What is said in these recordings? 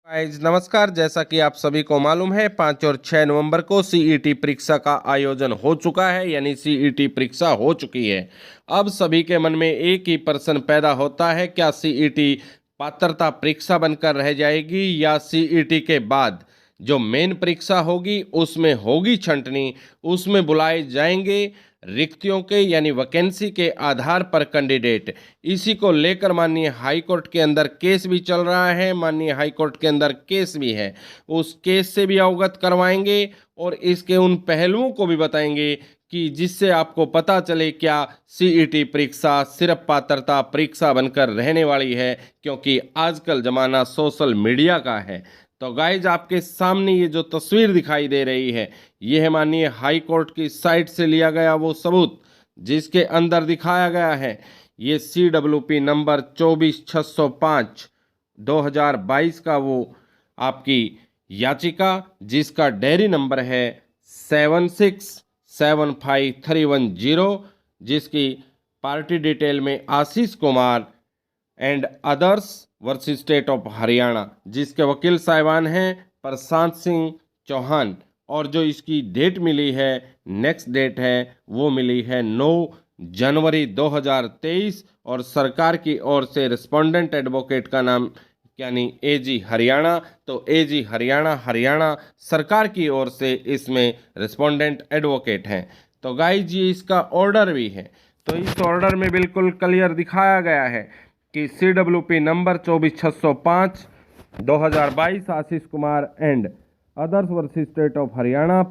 Guys नमस्कार। जैसा कि आप सभी को मालूम है 5 और 6 नवंबर को सीईटी परीक्षा का आयोजन हो चुका है, यानी सीईटी परीक्षा हो चुकी है। अब सभी के मन में एक ही प्रश्न पैदा होता है, क्या सीईटी पात्रता परीक्षा बनकर रह जाएगी या सीईटी के बाद जो मेन परीक्षा होगी उसमें होगी छंटनी, उसमें बुलाए जाएंगे रिक्तियों के यानी वैकेंसी के आधार पर कैंडिडेट। इसी को लेकर माननीय हाई कोर्ट के अंदर केस भी चल रहा है, माननीय हाई कोर्ट के अंदर केस भी है। उस केस से भी अवगत करवाएंगे और इसके उन पहलुओं को भी बताएंगे कि जिससे आपको पता चले क्या सीईटी परीक्षा सिर्फ पात्रता परीक्षा बनकर रहने वाली है, क्योंकि आजकल ज़माना सोशल मीडिया का है। तो गाइज आपके सामने ये जो तस्वीर दिखाई दे रही है, ये है माननीय हाई कोर्ट की साइट से लिया गया वो सबूत, जिसके अंदर दिखाया गया है ये CWP नंबर 24605 2022 का वो आपकी याचिका, जिसका डायरी नंबर है 7675310, जिसकी पार्टी डिटेल में Ashish Kumar and others versus state of Haryana, जिसके वकील साहिबान हैं प्रशांत सिंह चौहान। और जो इसकी डेट मिली है, नेक्स्ट डेट है, वो मिली है 9 जनवरी 2023 और सरकार की ओर से रिस्पोंडेंट एडवोकेट का नाम यानी एजी हरियाणा। तो एजी हरियाणा सरकार की ओर से इसमें रिस्पोंडेंट एडवोकेट हैं। तो गाइज ये इसका ऑर्डर भी है। तो इस ऑर्डर में बिल्कुल क्लियर दिखाया गया है कि CWP number 24605 2022 Ashish Kumar and others versus state of Haryana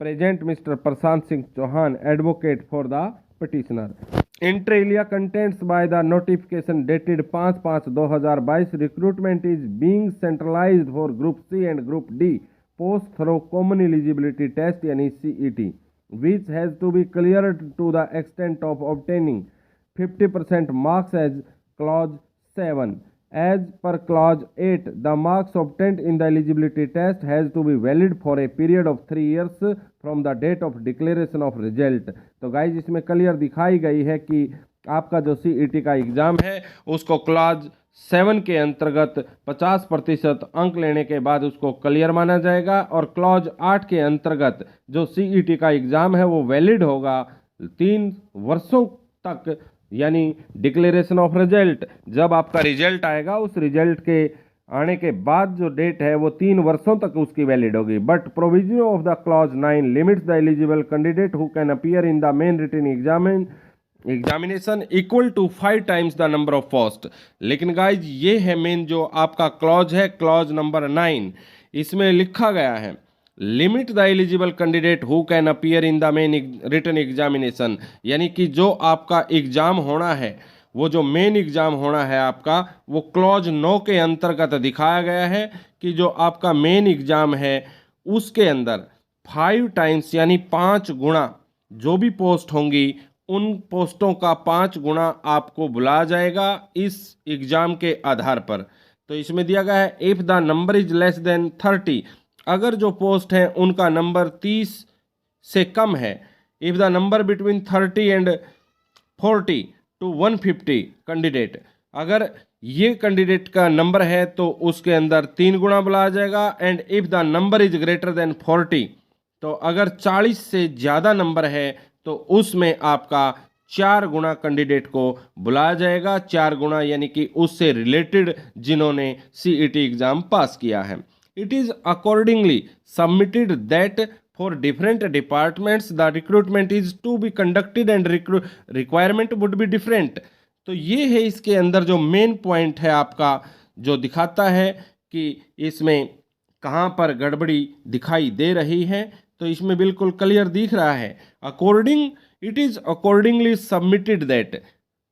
present mister Prashant Singh Chauhan advocate for the petitioner. Inter alia contents by the notification dated 5/5/2022 recruitment is being centralized for Group C and Group D post through Common Eligibility Test यानी CET, which has to be cleared to the extent of obtaining 50% marks as clause 7. As per clause 8, the marks obtained in the eligibility test has to be valid for a period of 3 years from the date of declaration of result. तो guys इसमें clear दिखाई गई है कि आपका जो CET का exam है उसको क्लॉज 7 के अंतर्गत 50% अंक लेने के बाद उसको क्लियर माना जाएगा, और क्लॉज 8 के अंतर्गत जो सीईटी का एग्जाम है वो वैलिड होगा 3 वर्षों तक, यानी डिक्लेरेशन ऑफ रिजल्ट। जब आपका रिजल्ट आएगा उस रिजल्ट के आने के बाद जो डेट है वो 3 वर्षों तक उसकी वैलिड होगी। But provision of the clause 9 limits the eligible candidate who can appear in the main written examination equal to 5 times the number of post. लेकिन गाइज ये है मेन जो आपका क्लॉज है, क्लॉज नंबर 9, इसमें लिखा गया है limit the eligible candidate who can appear in the main written examination, यानी कि जो आपका एग्जाम होना है, वो जो मेन एग्जाम होना है आपका, वो क्लॉज 9 के अंतर्गत दिखाया गया है कि जो आपका मेन एग्जाम है उसके अंदर 5 टाइम्स यानी 5 गुना जो भी पोस्ट होंगी उन पोस्टों का 5 गुना आपको बुलाया जाएगा इस एग्जाम के आधार पर। तो इसमें दिया गया है if the number is less than 30, अगर जो पोस्ट है उनका नंबर 30 से कम है, if the number between 30 and 40 to 150 candidate, अगर ये कैंडिडेट का नंबर है तो उसके अंदर 3 गुना बुलाया जाएगा। And if the number is greater than 40, तो अगर 40 से ज़्यादा नंबर है तो उसमें आपका 4 गुना कैंडिडेट को बुलाया जाएगा। 4 गुना यानी कि उससे रिलेटेड जिन्होंने सीईटी एग्जाम पास किया है। It is accordingly submitted that for different departments the recruitment is to be conducted and requirement would be different। तो ये है इसके अंदर जो मेन पॉइंट है आपका, जो दिखाता है कि इसमें कहाँ पर गड़बड़ी दिखाई दे रही है। तो इसमें बिल्कुल क्लियर दिख रहा है it is accordingly submitted that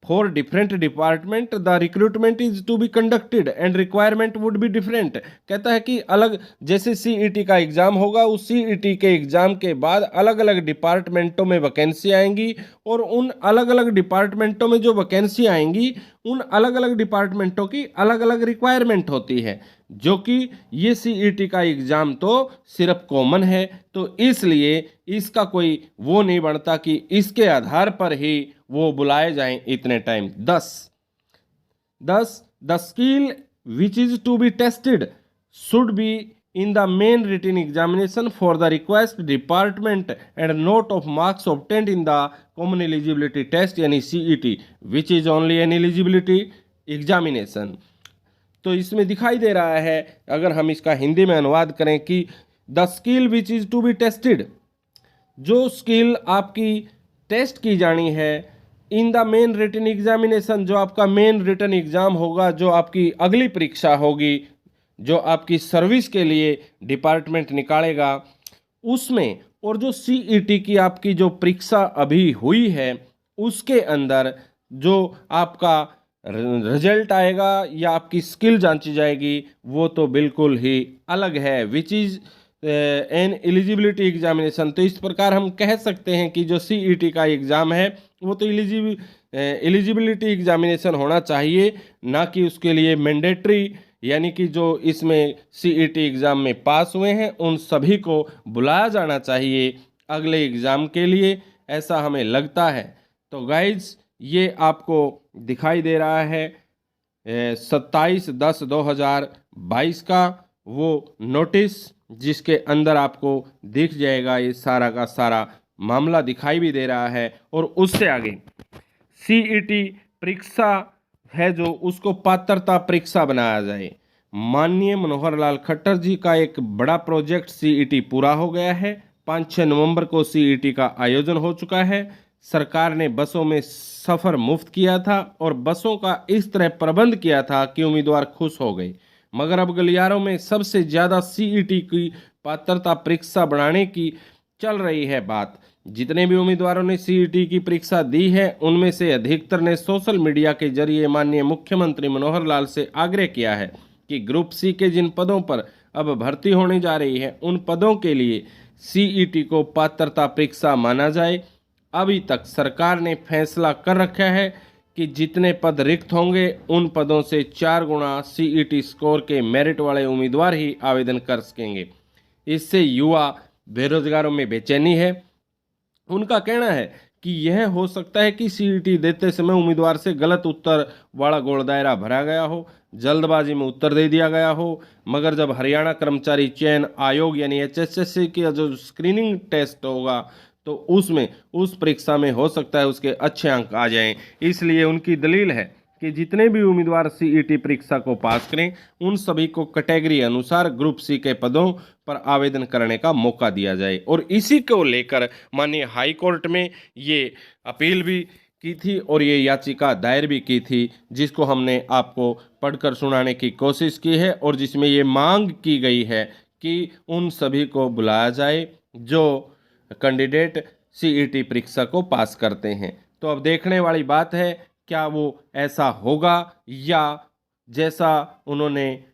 for different department the recruitment is to be conducted and requirement would be different। कहता है कि अलग जैसे सीईटी का एग्जाम होगा, उस सीईटी के एग्जाम के बाद अलग अलग डिपार्टमेंटों में वैकेंसी आएंगी, और उन अलग अलग डिपार्टमेंटों में जो वैकेंसी आएंगी उन अलग अलग डिपार्टमेंटों की अलग अलग रिक्वायरमेंट होती है, जो कि ये सीईटी का एग्जाम तो सिर्फ कॉमन है। तो इसलिए इसका कोई वो नहीं बनता कि इसके आधार पर ही वो बुलाए जाएं इतने time. 10 the skill which is to be tested should be in the main written examination for the request department and note of marks obtained in the common eligibility test यानी CET which is only an eligibility examination। तो इसमें दिखाई दे रहा है, अगर हम इसका हिंदी में अनुवाद करें कि the skill which is to be tested, जो स्किल आपकी टेस्ट की जानी है in the main written examination, जो आपका मेन रिटन एग्जाम होगा, जो आपकी अगली परीक्षा होगी, जो आपकी सर्विस के लिए डिपार्टमेंट निकालेगा उसमें, और जो CET की आपकी जो परीक्षा अभी हुई है उसके अंदर जो आपका रिजल्ट आएगा या आपकी स्किल जांची जाएगी वो तो बिल्कुल ही अलग है, which is an eligibility examination. तो इस प्रकार हम कह सकते हैं कि जो CET का एग्ज़ाम है वो तो एलिजिबिलिटी एग्जामिनेशन होना चाहिए, ना कि उसके लिए मैंडेटरी, यानी कि जो इसमें CET एग्ज़ाम में पास हुए हैं उन सभी को बुलाया जाना चाहिए अगले एग्ज़ाम के लिए, ऐसा हमें लगता है। तो गाइज ये आपको दिखाई दे रहा है 27/10/2022 का वो नोटिस, जिसके अंदर आपको दिख जाएगा ये सारा का सारा मामला दिखाई भी दे रहा है। और उससे आगे CET परीक्षा है जो उसको पात्रता परीक्षा बनाया जाए। माननीय मनोहर लाल खट्टर जी का एक बड़ा प्रोजेक्ट CET पूरा हो गया है। 5-6 नवंबर को CET का आयोजन हो चुका है। सरकार ने बसों में सफ़र मुफ्त किया था और बसों का इस तरह प्रबंध किया था कि उम्मीदवार खुश हो गए, मगर अब गलियारों में सबसे ज़्यादा CET की पात्रता परीक्षा बढ़ाने की चल रही है बात। जितने भी उम्मीदवारों ने CET की परीक्षा दी है उनमें से अधिकतर ने सोशल मीडिया के जरिए माननीय मुख्यमंत्री मनोहर लाल से आग्रह किया है कि ग्रुप C के जिन पदों पर अब भर्ती होने जा रही है उन पदों के लिए CET को पात्रता परीक्षा माना जाए। अभी तक सरकार ने फैसला कर रखा है कि जितने पद रिक्त होंगे उन पदों से 4 गुना CET स्कोर के मेरिट वाले उम्मीदवार ही आवेदन कर सकेंगे। इससे युवा बेरोजगारों में बेचैनी है। उनका कहना है कि यह हो सकता है कि CET देते समय उम्मीदवार से गलत उत्तर वाला गोल दायरा भरा गया हो, जल्दबाजी में उत्तर दे दिया गया हो, मगर जब हरियाणा कर्मचारी चयन आयोग यानी HSSC की जो स्क्रीनिंग टेस्ट होगा तो उसमें उस परीक्षा में हो सकता है उसके अच्छे अंक आ जाएं। इसलिए उनकी दलील है कि जितने भी उम्मीदवार CET परीक्षा को पास करें उन सभी को कैटेगरी अनुसार ग्रुप C के पदों पर आवेदन करने का मौका दिया जाए। और इसी को लेकर माननीय हाई कोर्ट में ये अपील भी की थी और ये याचिका दायर भी की थी, जिसको हमने आपको पढ़कर सुनाने की कोशिश की है और जिसमें ये मांग की गई है कि उन सभी को बुलाया जाए जो कैंडिडेट CET परीक्षा को पास करते हैं। तो अब देखने वाली बात है क्या वो ऐसा होगा या जैसा उन्होंने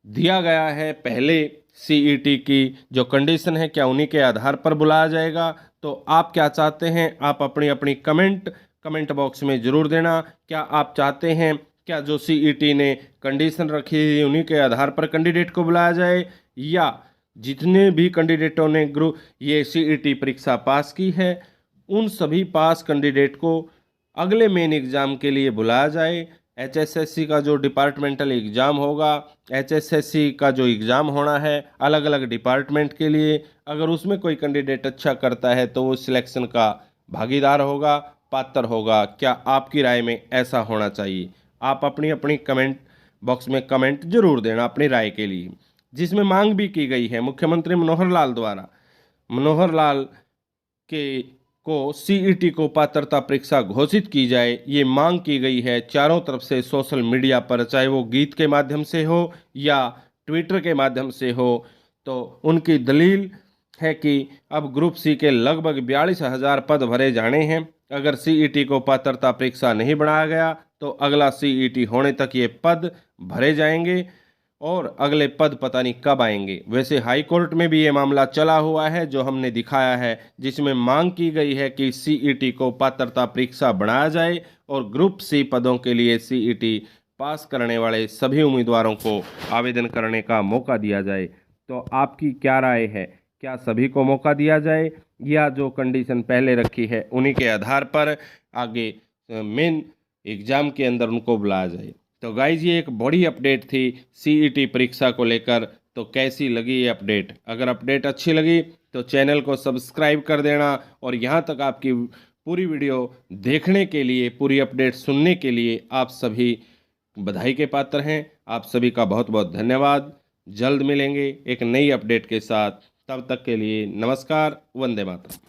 दिया गया है पहले CET की जो कंडीशन है क्या उन्हीं के आधार पर बुलाया जाएगा। तो आप क्या चाहते हैं, आप अपनी अपनी कमेंट बॉक्स में ज़रूर देना। क्या आप चाहते हैं क्या जो CET ने कंडीशन रखी है उन्हीं के आधार पर कैंडिडेट को बुलाया जाए, या जितने भी कैंडिडेटों ने ये CET परीक्षा पास की है उन सभी पास कैंडिडेट को अगले मेन एग्ज़ाम के लिए बुलाया जाए। HSSC का जो डिपार्टमेंटल एग्ज़ाम होगा, HSSC का जो एग्ज़ाम होना है अलग अलग डिपार्टमेंट के लिए, अगर उसमें कोई कैंडिडेट अच्छा करता है तो वो सिलेक्शन का भागीदार होगा, पात्र होगा। क्या आपकी राय में ऐसा होना चाहिए? आप अपनी अपनी कमेंट बॉक्स में कमेंट जरूर देना अपनी राय के लिए। जिसमें मांग भी की गई है मुख्यमंत्री मनोहर लाल द्वारा, मनोहर लाल के को CET को पात्रता परीक्षा घोषित की जाए, ये मांग की गई है चारों तरफ से सोशल मीडिया पर, चाहे वो गीत के माध्यम से हो या ट्विटर के माध्यम से हो। तो उनकी दलील है कि अब ग्रुप C के लगभग 42,000 पद भरे जाने हैं। अगर CET को पात्रता परीक्षा नहीं बढ़ाया गया तो अगला CET होने तक ये पद भरे जाएंगे और अगले पद पता नहीं कब आएंगे। वैसे हाई कोर्ट में भी ये मामला चला हुआ है जो हमने दिखाया है, जिसमें मांग की गई है कि CET को पात्रता परीक्षा बढ़ाया जाए और ग्रुप C पदों के लिए CET पास करने वाले सभी उम्मीदवारों को आवेदन करने का मौका दिया जाए। तो आपकी क्या राय है, क्या सभी को मौका दिया जाए या जो कंडीशन पहले रखी है उन्हीं के आधार पर आगे मेन एग्ज़ाम के अंदर उनको बुलाया जाए? तो गाइज ये एक बड़ी अपडेट थी CET परीक्षा को लेकर। तो कैसी लगी ये अपडेट। अगर अपडेट अच्छी लगी तो चैनल को सब्सक्राइब कर देना, और यहाँ तक आपकी पूरी वीडियो देखने के लिए, पूरी अपडेट सुनने के लिए आप सभी बधाई के पात्र हैं। आप सभी का बहुत बहुत धन्यवाद। जल्द मिलेंगे एक नई अपडेट के साथ, तब तक के लिए नमस्कार, वंदे मातरम।